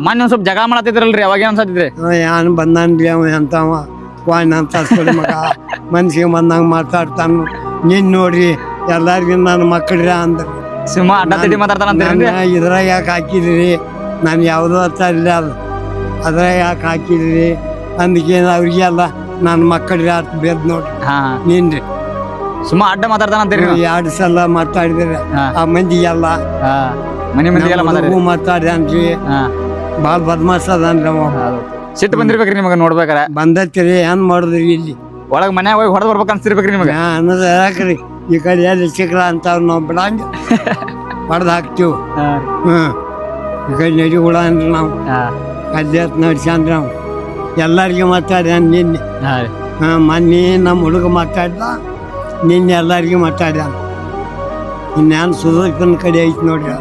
ಮೊನ್ನೆ ಒಂದ್ ಸ್ವಲ್ಪ ಜಗಳ ಮಾಡತ್ತಿದ್ರಲ್ರಿ ಅವಾಗ ಏನ್ ಅನ್ಸತ್ತಿದ್ರಿ? ಯಾನು ಬಂದಾನ್ರಿ ಅವ ಎಂತವ ವಾಯ್ನ ಅಂತ ಸುಳ್ಳು ಮಗ ಮನ್ಸಿಗೆ ಬಂದಂಗ ಮಾತಾಡ್ತಾನು. ನೀನ್ ನೋಡ್ರಿ ಎಲ್ಲಾರ್ಗಿ ನನ್ನ ಮಕ್ಕಳ್ರ ಅಂದ್ರ ಸಿಂಹ ಅಡ್ಡ ತಿಡಿ ಮಾತಾಡ್ತಾನಂತೀರಿ? ಇದ್ರಾಗ ಯಾಕೆ ಹಾಕಿದ್ರಿ? ನಾನು ಯಾವುದೋ ಅರ್ಥ ಇಲ್ಲ ಅದು ಅದ್ರಾಗ ಯಾಕೆ ಹಾಕಿದ್ರಿ ಅಂದಕ್ಕೆ ಅವ್ರಿಗೆ ಅಲ್ಲ ನನ್ನ ಮಕ್ಕಳ್ರ ಅರ್ಥ ಬೇದ್ ನೋಡ್ರಿ. ಹಾ ನೀನ್ರಿ ಸಿಂಹ ಅಡ್ಡ ಮಾತಾಡ್ತಾನಂತೀರಿ? 2 ಸಲ ಮಾತಾಡಿದ್ರೆ ಆ ಮಂದಿಗೆಲ್ಲ ಮನೆ ಮಂದಿಗೆಲ್ಲ ಮಾತಾಡಿ ಮಾತಾಡ್ಯಾನ್ರಿ. ಭಾಳ ಬದ್ಮಾಸ್ ಅದನ್ರಿ ಅವ. ಸಿಟ್ಟು ಬಂದಿರ್ಬೇಕ್ರಿ ನಿಮಗ ನೋಡ್ಬೇಕಾರ? ಬಂದೈತಿರಿ ಏನ್ ಮಾಡುದ್ರಿ ಇಲ್ಲಿ ಒಳಗ್ ಮನ್ಯಾಗ ಹೋಗಿ ಹೊಡೆದ್ ಬರ್ಬೇಕು ಅನ್ಸಿರ್ಬೇಕ್ರಿ ನಿಮಗ? ಅನ್ನೋದು ಯಾಕ್ರಿ ಈ ಕಡೆ ಎಲ್ಲಿ ಸಿಕ್ರ ಅಂತಾವ್ ನಾವು ಬಿಡಂಗ ಹೊಡೆದು ಹಾಕ್ತಿವ್. ಈ ಕಡೆ ನಡಿ ಹುಳ ಅಂದ್ರಿ ನಾವು ಅಲ್ಲೇ ನಡ್ಸ್ಯಾಂದ್ರಿ ನಾವು ಎಲ್ಲಾರ್ಗಿ ಮಾತಾಡ್ಯಾನ ನಿನ್ನೆ. ಮೊನ್ನೆ ನಮ್ಮ ಹುಡುಗ ಮಾತಾಡ್ದ, ನಿನ್ನೆ ಎಲ್ಲಾರ್ಗಿ ಮಾತಾಡ್ಯಾನ. ಇನ್ಯಾನ್ ಸುಧಾಕನ ಕಡೆ ಐತಿ ನೋಡ್ರಿ.